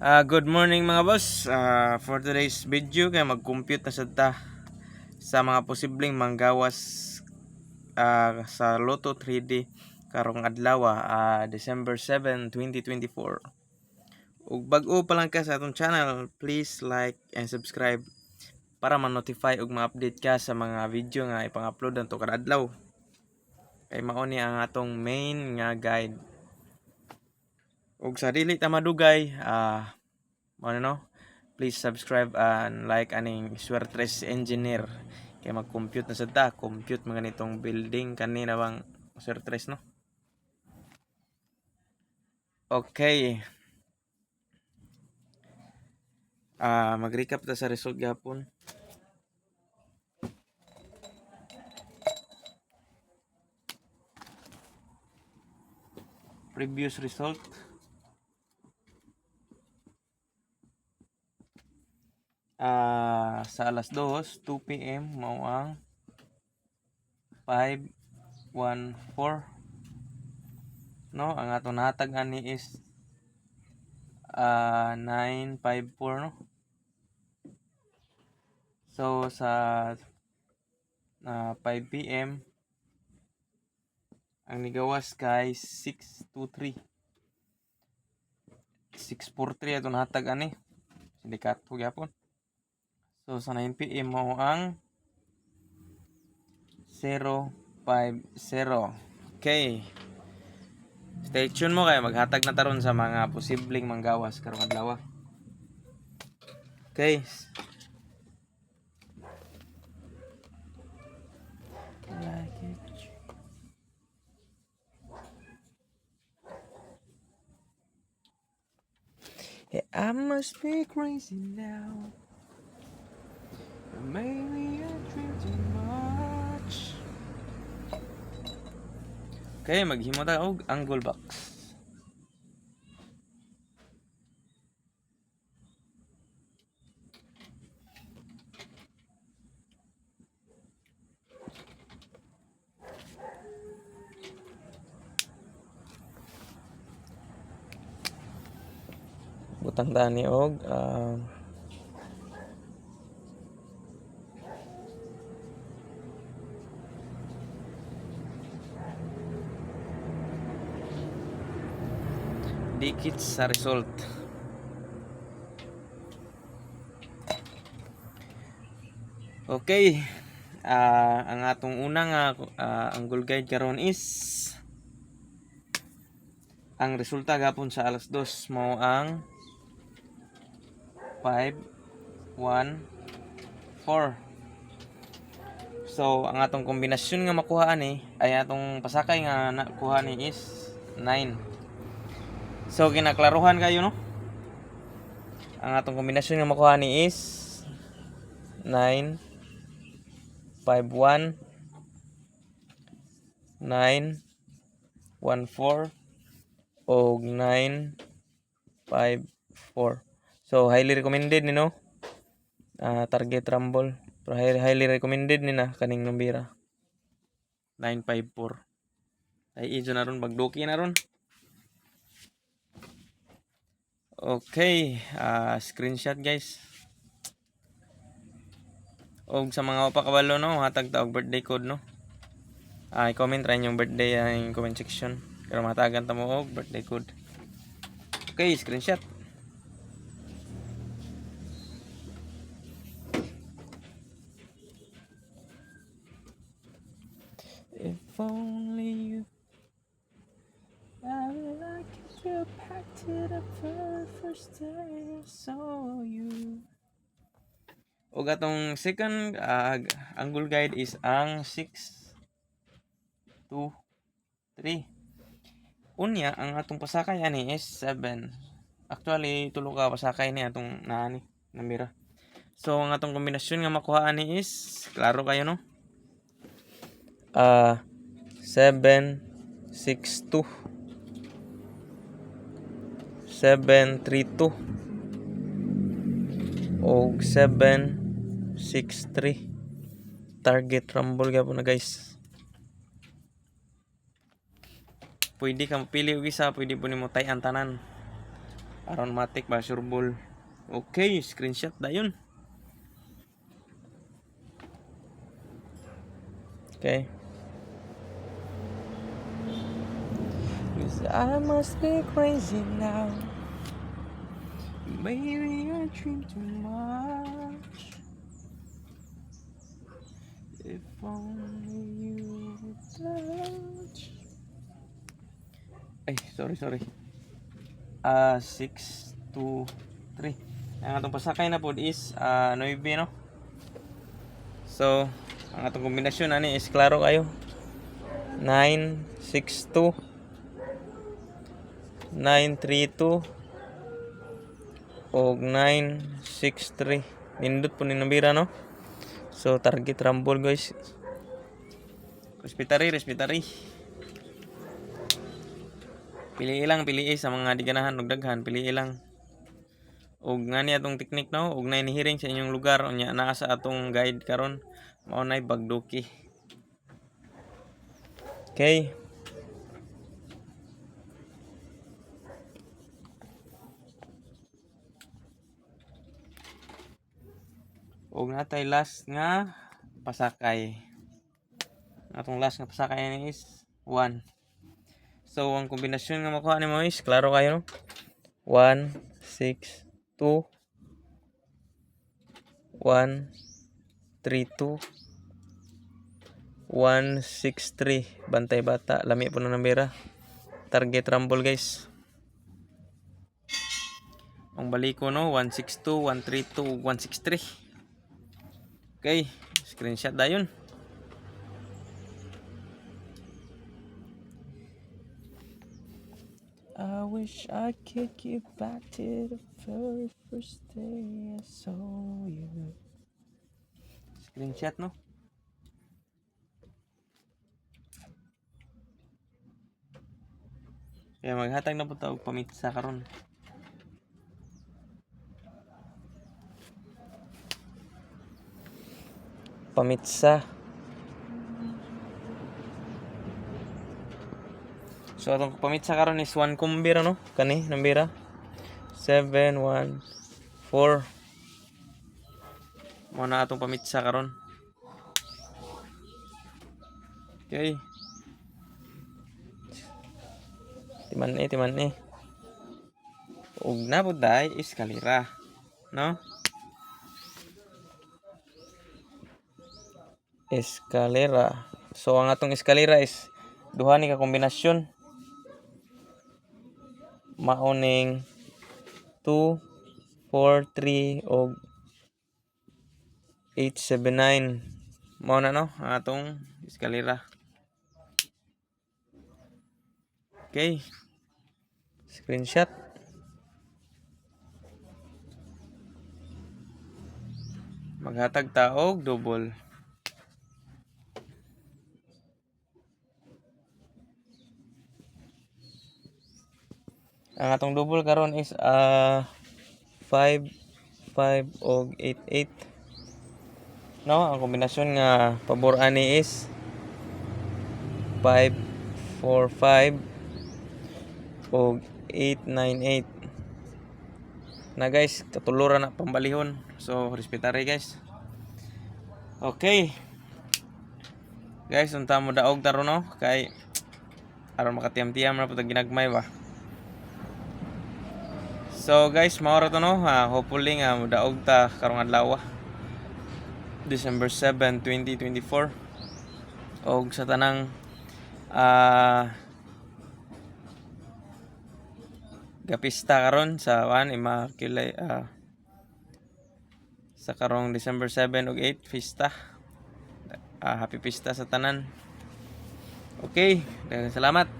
Good morning mga boss. For today's video kay mag-compute na sad ta sa mga posibleng manggawas sa Lotto 3D karong adlaw, December 7, 2024. Ug bag-o pa lang ka sa atong channel, please like and subscribe para ma-notify ug ma-update ka sa mga video nga ipang-upload nato kada adlaw. Kay mao ni ang atong main nga guide. Ug sa dili ta madugay, please subscribe and like aning Swertres Engineer kay mag-compute na sad ta, compute mga nitong building kanina bang Swertres, no? Okay. Mag-recap ta sa result gapon. Previous result. Sa alas 2 p.m. mao ang 514, no? Ang atong nahatag ani is 954, no? So sa 5 p.m. ang nigawas kay 623. 643 atong nahatag ani. Sindikato gyapon. So sa 9 p.m. mo ang 050. Okay. Stay tuned mo kay maghatag na taron sa mga posibleng manggawas karong adlaw. Okay. Yeah, I must be crazy now. Maybe I dream too much. Okay, maghimo ta og angle box. Butang tani og dikit sa result. Okay. Ang atong unang angle guide karon is ang resulta gapon sa alas 2 mao ang 514. So ang atong kombinasyon nga makuha ni ay atong pasakay nga nakuha ni is 9. So kinaklaruhan kayo, no? Ang atong kombinasyon nga makuha ni is 9 51 9 14 o 9 54. So highly recommended ni, no? Target rumble, pero highly recommended ni na kaning numbera 954. Ay ijo na ron, bagdoki na ron. Okay, screenshot guys. Og sa mga upakabalo, no, hatag ta og birthday code, no? I-comment ra yung birthday ang comment section. Pero matagan ta mo og birthday code. Okay, screenshot. If only you, I would like you back to the very first day I saw you. Og atong second angle guide is ang 6 2 3. Unya ang atong pasakay ani is 7. Actually tulo ka pasakay ni atong naani namira. So ang atong kombinasyon nga makuha ani is klaro kayo, no? 762 732 og 763. Target rumble gyapon na, guys. Pwede ka mapili og isa, pwede po nimo tay ang tanan. aron matik ba sureball. Okay, screenshot dayon. Okay. Cause I must be crazy now. Maybe I dream too much. If only you would touch. Ay, sorry. 6, 2, 3. Ang atong pasakay na pod is 9, no? So, ang atong kombinasyon ani is klaro kayo. 9, 6, 2, 9, 3, 2, o 9, 6, 3. Nindot po ni nabira, no? So, target rumble, guys. Respetary. Pili sa mga di ganahan og daghan, pili ilang. Og ngani atong technique, no? Og nay nihiring sa inyong lugar unya naa sa atong guide karon mao nay bagduki. Okay. Og natay last nga pasakay. Atong last nga pasakay ni is 1. So ang kombinasyon nga makuha nimo is klaro kayo, no? 1, 6, 2, 1, 3, 2, 1, 6, 3. Bantay bata, lami po na nambira. Target rumble, guys. Ang baliko, no? 162, 132, 163. Okay, screenshot dayon. I wish I could get back to the very first day I saw you. Screenshot, no? Kaya maghatag na po tawag pamitsa karon. Pamitsa. So atong pamitsa karon is 1 kumbira, no? Kani nambira 7, 1, 4. Mo na atong pamitsa karon. Okay. Timan eh. Ug nabod day eskalera, no? Eskalera. So ang atong eskalera is duha ni ka kombinasyon. Maoning 2, 4, 3 og 8, 7, 9. Mao na, no? Ang atong eskalera. Okay. Screenshot. Maghatag ta og double. Ang atong double karon is 5, 5 og 8, 8. No, ang kombinasyon nga pabor ani is 5, 4, 5 og 8, 9, 8. Na guys, katuluran na pambalihon. So, respetary, guys. Okay. Guys, unta mo daog taro, no? Kay aron makatiyam-tiyam na pud ginagmay ba. So guys, mao ra to, no? Hopefully nga mo daog ta karong adlaw. December 7, 2024. Og sa tanang gapista karon sa Immaculate sa karong December 7 ug 8 pista. Happy pista sa tanan. Okay, salamat.